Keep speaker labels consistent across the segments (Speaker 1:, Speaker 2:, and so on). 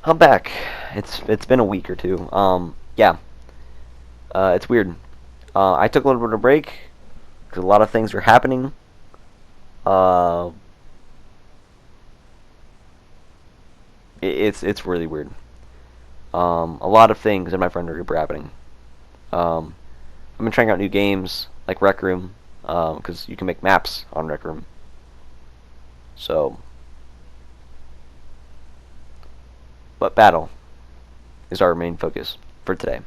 Speaker 1: I'm back. It's been a week or two. Yeah. It's weird. I took a little bit of a break because a lot of things are happening. Uh, it's really weird. A lot of things in my friend group are happening. Um, I've been trying out new games like Rec Room, because you can make maps on Rec Room. So, but battle is our main focus for today.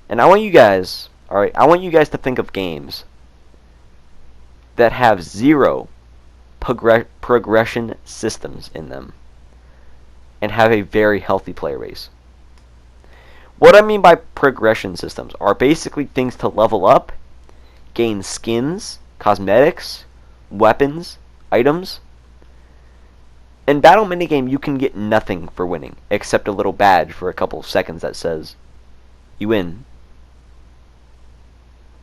Speaker 1: And I want you guys, all right, I want you guys to think of games that have zero progression systems in them and have a very healthy player base. What I mean by progression systems are basically things to level up, gain skins, cosmetics, weapons, items. In Battle Minigame, you can get nothing for winning except a little badge for a couple of seconds that says you win.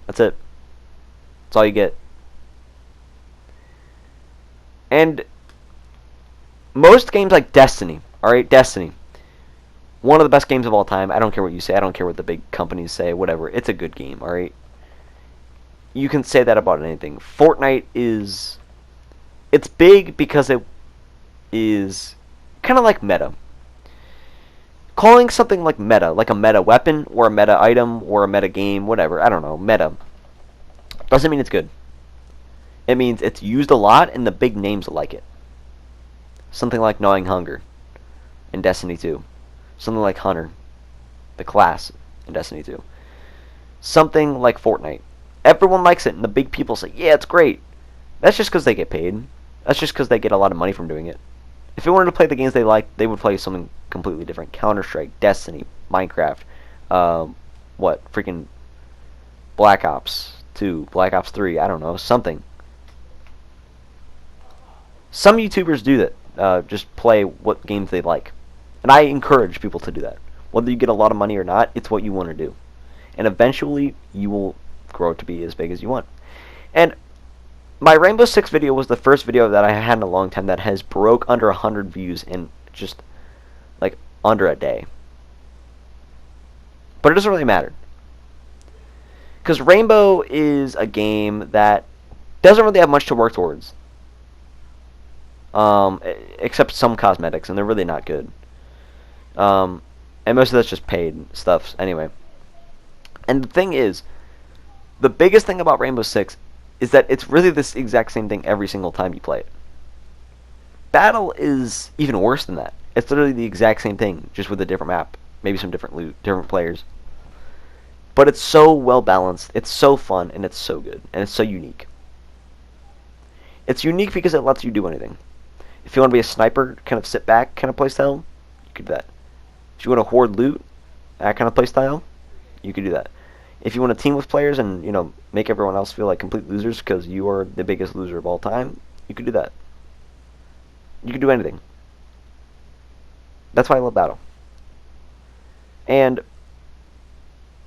Speaker 1: That's it. That's all you get. And most games like Destiny, alright, Destiny, one of the best games of all time. I don't care what you say. I don't care what the big companies say. Whatever. It's a good game, alright? You can say that about anything. Fortnite is... It's big because it is kind of like meta. Calling something like meta, like a meta weapon, or a meta item, or a meta game, whatever, I don't know, meta, doesn't mean it's good. It means it's used a lot and the big names like it. Something like Gnawing Hunger in Destiny 2. Something like Hunter, the class in Destiny 2. Something like Fortnite. Everyone likes it and the big people say, yeah, it's great. That's just because they get paid. That's just because they get a lot of money from doing it. If they wanted to play the games they like, they would play something completely different. Counter-Strike, Destiny, Minecraft, freaking Black Ops 2, Black Ops 3, I don't know, something. Some YouTubers do that, just play what games they like. And I encourage people to do that. Whether you get a lot of money or not, it's what you want to do. And eventually, you will grow to be as big as you want. And my Rainbow Six video was the first video that I had in a long time that has broke under 100 views in just, like, under a day. But it doesn't really matter. Because Rainbow is a game that doesn't really have much to work towards. Except some cosmetics, and they're really not good. And most of that's just paid stuff, anyway. And the thing is, the biggest thing about Rainbow Six is that it's really this exact same thing every single time you play it. Battle is even worse than that. It's literally the exact same thing, just with a different map. Maybe some different loot, different players. But it's so well balanced, it's so fun, and it's so good, and it's so unique. It's unique because it lets you do anything. If you want to be a sniper, kind of sit back kind of playstyle, you could do that. If you want to hoard loot, that kind of playstyle, you could do that. If you want to team with players and, make everyone else feel like complete losers because you are the biggest loser of all time, you could do that. You could do anything. That's why I love Battle. And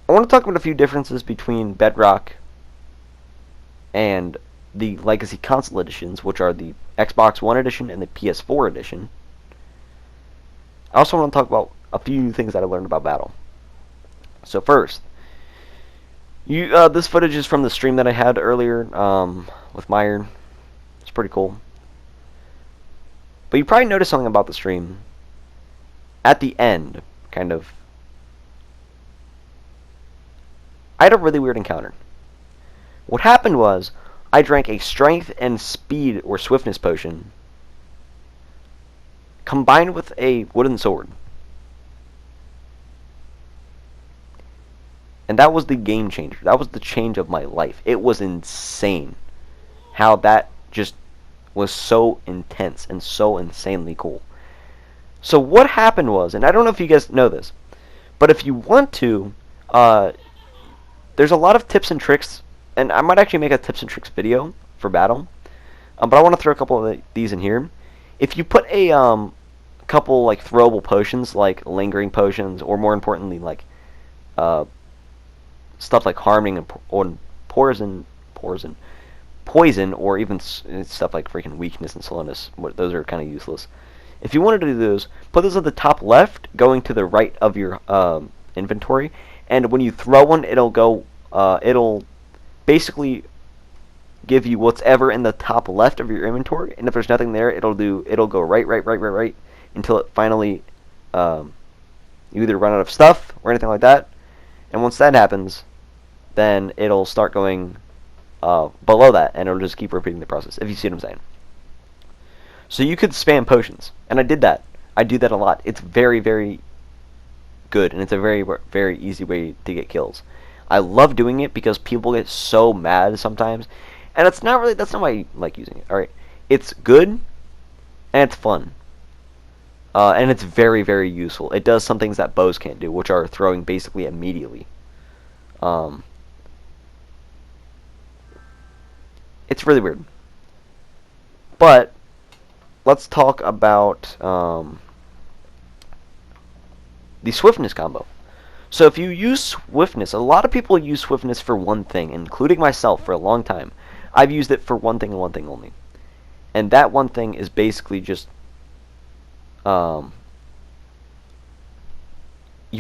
Speaker 1: I want to talk about a few differences between Bedrock and the Legacy Console Editions, which are the Xbox One Edition and the PS4 Edition. I also want to talk about a few things that I learned about Battle. So first, this footage is from the stream that I had earlier with Meyer. It's pretty cool. But you probably noticed something about the stream. At the end, kind of, I had a really weird encounter. What happened was, I drank a strength and speed or swiftness potion combined with a wooden sword. And that was the game changer. That was the change of my life. It was insane how that just was so intense and so insanely cool. So what happened was, and I don't know if you guys know this, but if you want to, there's a lot of tips and tricks, and I might actually make a tips and tricks video for Battle, but I want to throw a couple of these in here. If you put a couple like throwable potions, like lingering potions, or more importantly, like stuff like harming or poison, or even stuff like freaking weakness and slowness. Those are kind of useless. If you wanted to do those, put those at the top left, going to the right of your inventory, and when you throw one, it'll basically give you whatever in the top left of your inventory, and if there's nothing there, it'll go right until it finally you either run out of stuff or anything like that. And once that happens, then it'll start going below that, and it'll just keep repeating the process, if you see what I'm saying. So you could spam potions, and I did that. I do that a lot. It's very, very good, and it's a very, very easy way to get kills. I love doing it because people get so mad sometimes, and that's not why I like using it. Alright, it's good, and it's fun. And it's very, very useful. It does some things that bows can't do, which are throwing basically immediately. It's really weird. But let's talk about the swiftness combo. So if you use swiftness, a lot of people use swiftness for one thing, including myself for a long time. I've used it for one thing and one thing only. And that one thing is basically just you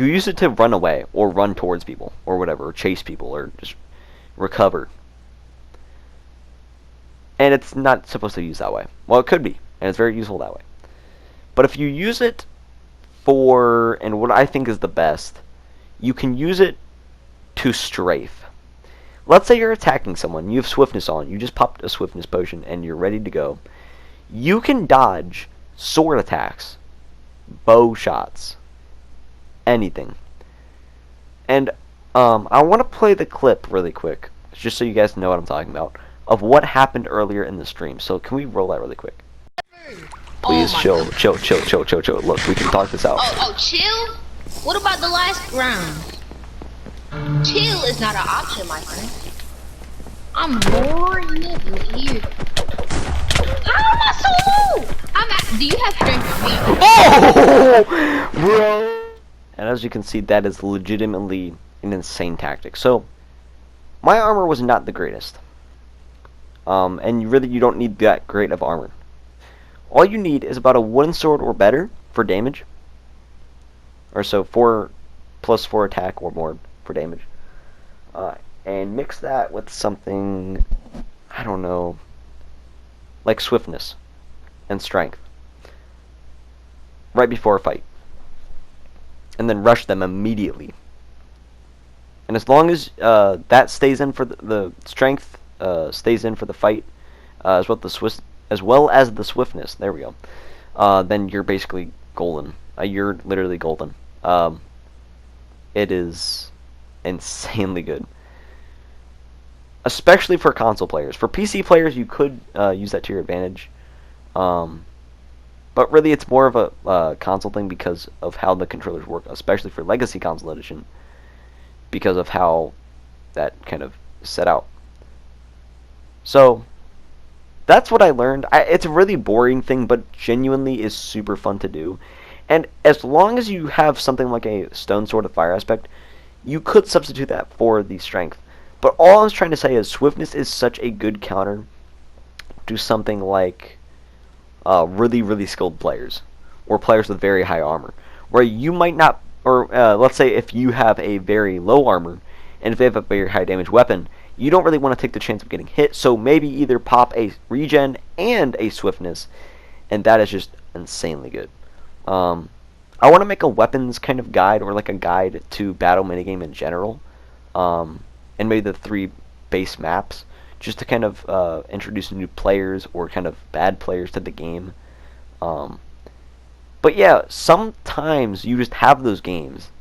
Speaker 1: use it to run away or run towards people or whatever, or chase people or just recover. And it's not supposed to be used that way. Well, it could be, and it's very useful that way. But if you use it for, and what I think is the best, you can use it to strafe. Let's say you're attacking someone, you have swiftness on, you just popped a swiftness potion, and you're ready to go. You can dodge sword attacks, bow shots, anything. And I want to play the clip really quick, just so you guys know what I'm talking about, of what happened earlier in the stream. So can we roll that really quick? Please chill. Look, we can talk this out.
Speaker 2: Oh, chill? What about the last round? Chill is not an option, my friend. I'm boring here. How am I so low? Do you have strength for me?
Speaker 1: Oh, bro! And as you can see, that is legitimately an insane tactic. So, my armor was not the greatest. And you don't need that great of armor. All you need is about a wooden sword or better for damage. Or so 4 plus 4 attack or more for damage. And mix that with something, I don't know, like swiftness and strength. Right before a fight. And then rush them immediately. And as long as that stays in for the strength, stays in for the fight, as well as the swiftness. There we go. Then you're basically golden. You're literally golden. It is insanely good, especially for console players. For PC players, you could use that to your advantage, but really it's more of a console thing because of how the controllers work, especially for Legacy Console Edition, because of how that kind of set out. So that's what I learned. It's a really boring thing, but genuinely is super fun to do. And as long as you have something like a stone sword of fire aspect, you could substitute that for the strength. But all I was trying to say is swiftness is such a good counter to something like really, really skilled players, or players with very high armor, where you might not, or let's say if you have a very low armor, and if they have a very high damage weapon, you don't really want to take the chance of getting hit, so maybe either pop a regen and a swiftness, and that is just insanely good. I want to make a weapons kind of guide, or like a guide to battle minigame in general, and maybe the 3 base maps, just to kind of introduce new players or kind of bad players to the game. But yeah, sometimes you just have those games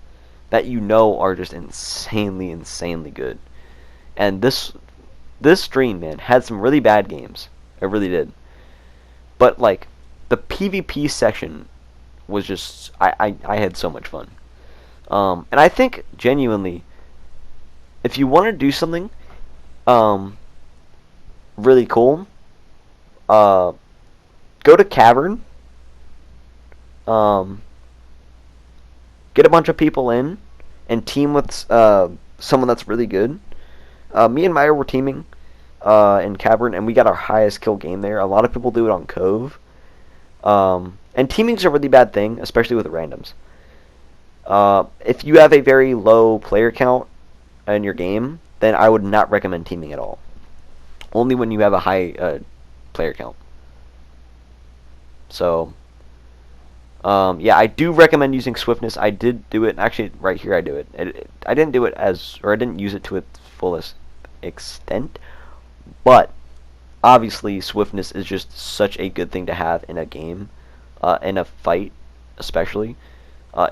Speaker 1: that you know are just insanely good. And this stream, man, had some really bad games. It really did. But like the PvP section was just, I had so much fun. And I think genuinely, if you want to do something really cool, go to Cavern, get a bunch of people in, and team with someone that's really good. Me and Maya were teaming in Cavern, and we got our highest kill game there. A lot of people do it on Cove. And teaming's a really bad thing, especially with randoms. If you have a very low player count in your game, then I would not recommend teaming at all. Only when you have a high player count. So, yeah, I do recommend using swiftness. I did do it. Actually, right here I do it. I didn't do it I didn't use it to its fullest extent. But, obviously, swiftness is just such a good thing to have in a game, in a fight, especially.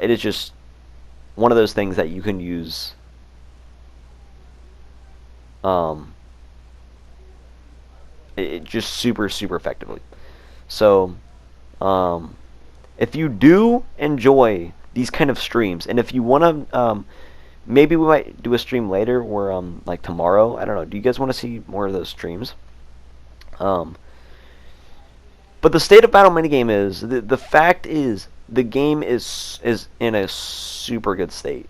Speaker 1: It is just one of those things that you can use it just super effectively. So if you do enjoy these kind of streams, and if you want to maybe we might do a stream later or like tomorrow, I don't know, do you guys want to see more of those streams? But the state of battle minigame is the fact is the game is in a super good state.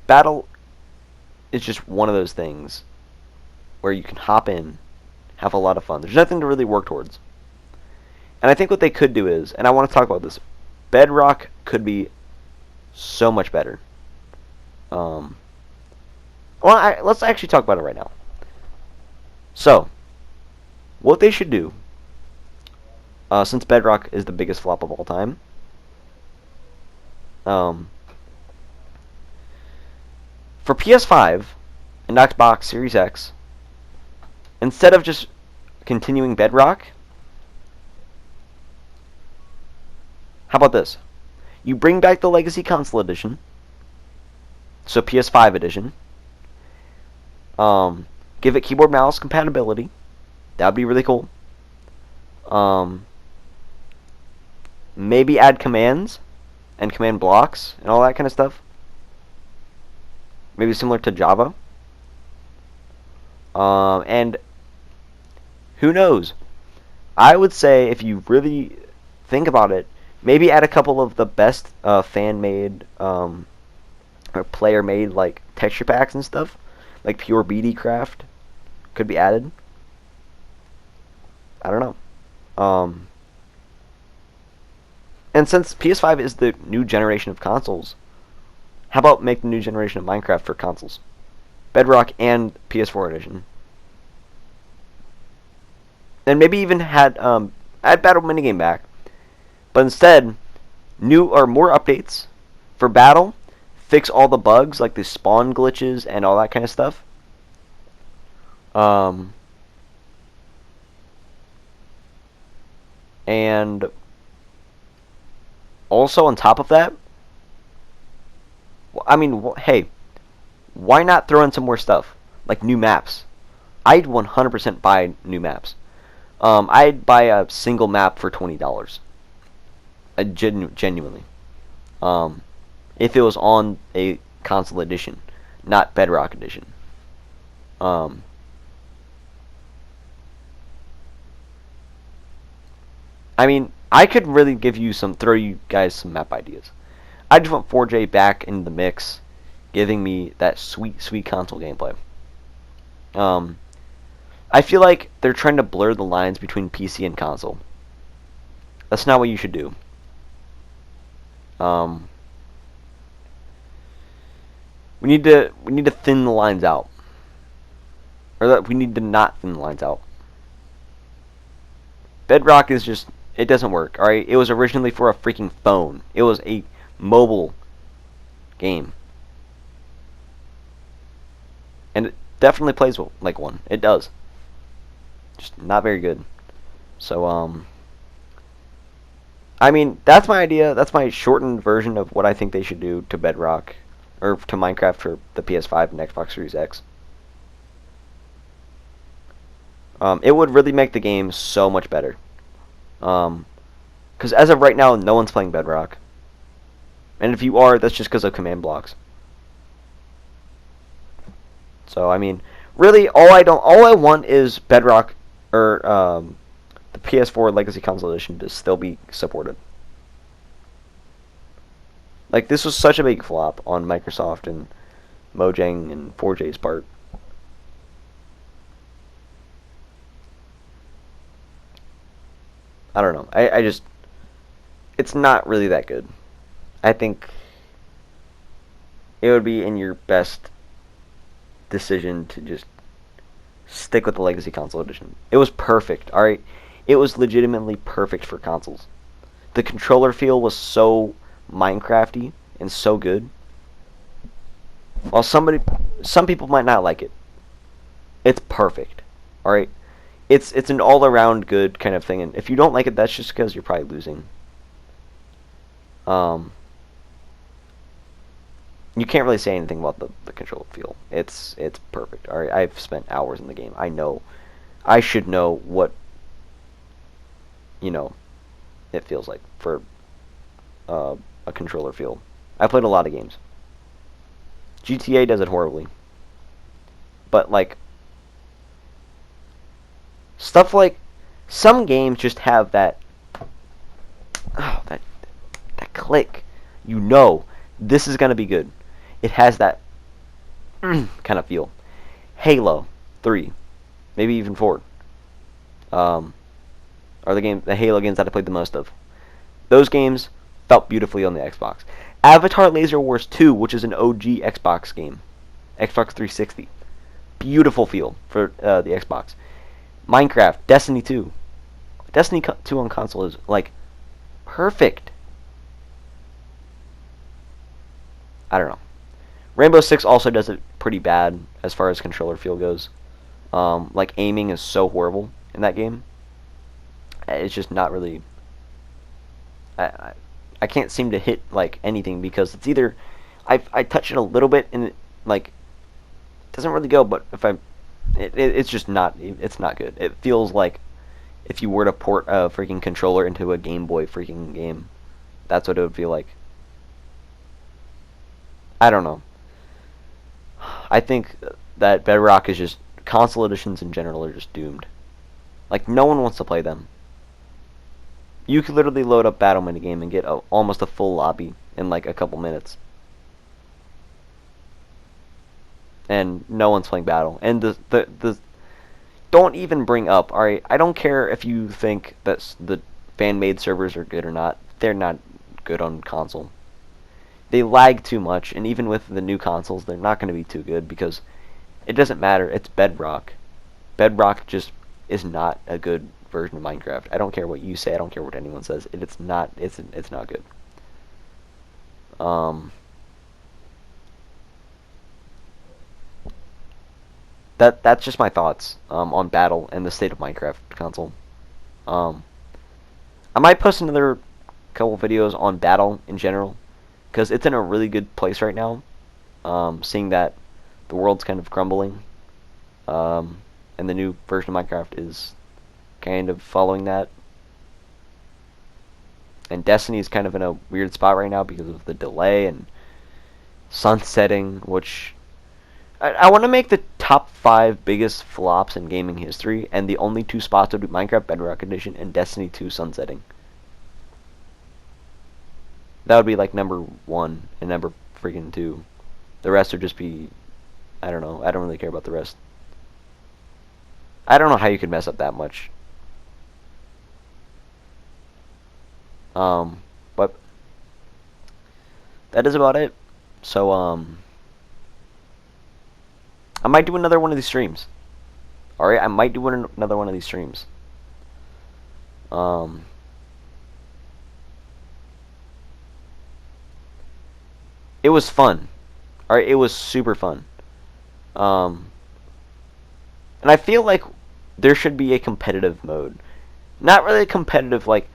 Speaker 1: Battle is just one of those things where you can hop in, have a lot of fun. There's nothing to really work towards. And I think what they could do is, and I want to talk about this, Bedrock could be so much better. Let's actually talk about it right now. So, what they should do, since Bedrock is the biggest flop of all time, for PS5 and Xbox Series X, instead of just continuing Bedrock, how about this? You bring back the Legacy Console Edition, so PS5 edition. Give it keyboard mouse compatibility. That would be really cool. Maybe add commands and command blocks and all that kind of stuff. Maybe similar to Java. And who knows? I would say if you really think about it, maybe add a couple of the best fan-made or player-made like texture packs and stuff, like Pure BD Craft could be added. I don't know. And since PS5 is the new generation of consoles, how about make the new generation of Minecraft for consoles? Bedrock and PS4 edition. And maybe even add Battle Minigame back. But instead, new or more updates for Battle, fix all the bugs like the spawn glitches and all that kind of stuff. And also on top of that, I mean, hey, why not throw in some more stuff like new maps? I'd 100% buy new maps. I'd buy a single map for $20. Genuinely. If it was on a console edition, not Bedrock edition. I mean, I could really throw you guys some map ideas. I just want 4J back in the mix, giving me that sweet console gameplay. I feel like they're trying to blur the lines between PC and console. That's not what you should do. We need to thin the lines out, or we need to not thin the lines out. Bedrock is just, it doesn't work. All right, it was originally for a freaking phone. It was a mobile game, and it definitely plays like one. It does. Just not very good. So I mean, that's my idea. That's my shortened version of what I think they should do to Bedrock, or to Minecraft for the PS5 and Xbox Series X. It would really make the game so much better. Because as of right now, no one's playing Bedrock. And if you are, that's just because of command blocks. So, I mean, really, all I want is Bedrock, or the PS4 Legacy Console Edition to still be supported. Like, this was such a big flop on Microsoft and Mojang and 4J's part. I don't know. I just, it's not really that good. I think it would be in your best decision to just stick with the Legacy Console Edition. It was perfect, alright? It was legitimately perfect for consoles. The controller feel was so Minecrafty and so good. While some people might not like it, it's perfect, alright? It's an all-around good kind of thing, and if you don't like it, that's just because you're probably losing. You can't really say anything about the control feel. It's perfect. Alright, I've spent hours in the game. I know. I should know what, it feels like for a controller feel. I played a lot of games. GTA does it horribly. But, like, stuff like, some games just have that, that click. This is going to be good. It has that kind of feel. Halo 3, maybe even 4, are the Halo games that I played the most of. Those games felt beautifully on the Xbox. Avatar Laser Wars 2, which is an OG Xbox game, Xbox 360, beautiful feel for the Xbox. Minecraft, Destiny 2, Destiny 2 on console is like perfect. I don't know. Rainbow Six also does it pretty bad as far as controller feel goes. Like, aiming is so horrible in that game. It's just not really... I can't seem to hit, like, anything because it's either... I touch it a little bit and, like, it doesn't really go, but if it's just not... It's not good. It feels like if you were to port a freaking controller into a Game Boy freaking game. That's what it would feel like. I don't know. I think that Bedrock is just... Console editions in general are just doomed. Like, no one wants to play them. You could literally load up Battle Minigame and get almost a full lobby in, like, a couple minutes. And no one's playing Battle. And the don't even bring up, alright, I don't care if you think that the fan-made servers are good or not. They're not good on console. They lag too much, and even with the new consoles, they're not going to be too good because it doesn't matter. It's Bedrock. Bedrock just is not a good version of Minecraft. I don't care what you say. I don't care what anyone says. It's not. It's not good. That's just my thoughts on Battle and the state of Minecraft console. I might post another couple videos on Battle in general, because it's in a really good place right now, seeing that the world's kind of crumbling, and the new version of Minecraft is kind of following that. And Destiny's kind of in a weird spot right now because of the delay and sunsetting, which... I want to make the top 5 biggest flops in gaming history, and the only 2 spots would be Minecraft Bedrock Edition and Destiny 2 sunsetting. That would be like number 1 and number freaking 2. The rest would just be... I don't know. I don't really care about the rest. I don't know how you could mess up that much. But that is about it. So, I might do another one of these streams. Alright, I might do another one of these streams. It was fun. Alright, it was super fun. And I feel like there should be a competitive mode. Not really a competitive, like...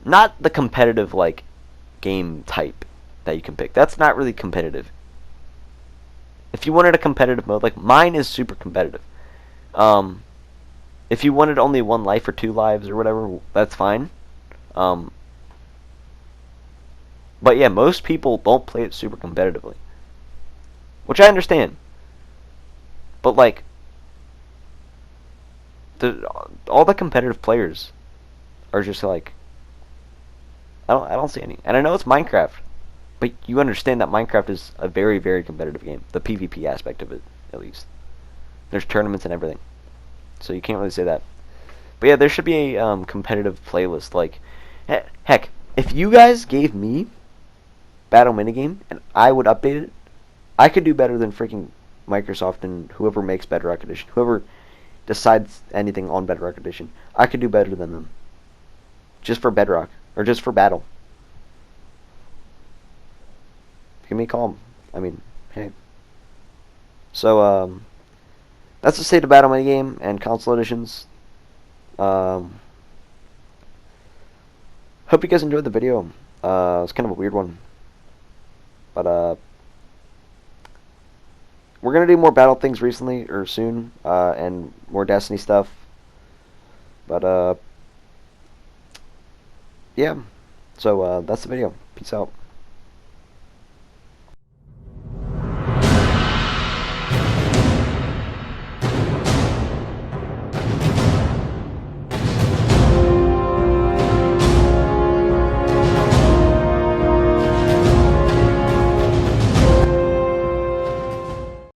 Speaker 1: Not the competitive, like, game type that you can pick. That's not really competitive. If you wanted a competitive mode, like, mine is super competitive. If you wanted only 1 life or 2 lives or whatever, that's fine. But yeah, most people don't play it super competitively. Which I understand. But, like, all the competitive players are just like... I don't see any. And I know it's Minecraft. But you understand that Minecraft is a very, very competitive game. The PvP aspect of it, at least. There's tournaments and everything. So you can't really say that. But yeah, there should be a competitive playlist. Like, heck, if you guys gave me Battle Minigame and I would update it, I could do better than freaking Microsoft and whoever makes Bedrock Edition. Whoever decides anything on Bedrock Edition. I could do better than them. Just for Bedrock. Or just for Battle. Give me a call. I mean, hey. So, that's the state of Battle Minigame and console editions. Hope you guys enjoyed the video. It's kind of a weird one. But, we're going to do more Battle things recently, or soon, and more Destiny stuff. But, yeah. So, that's the video. Peace out.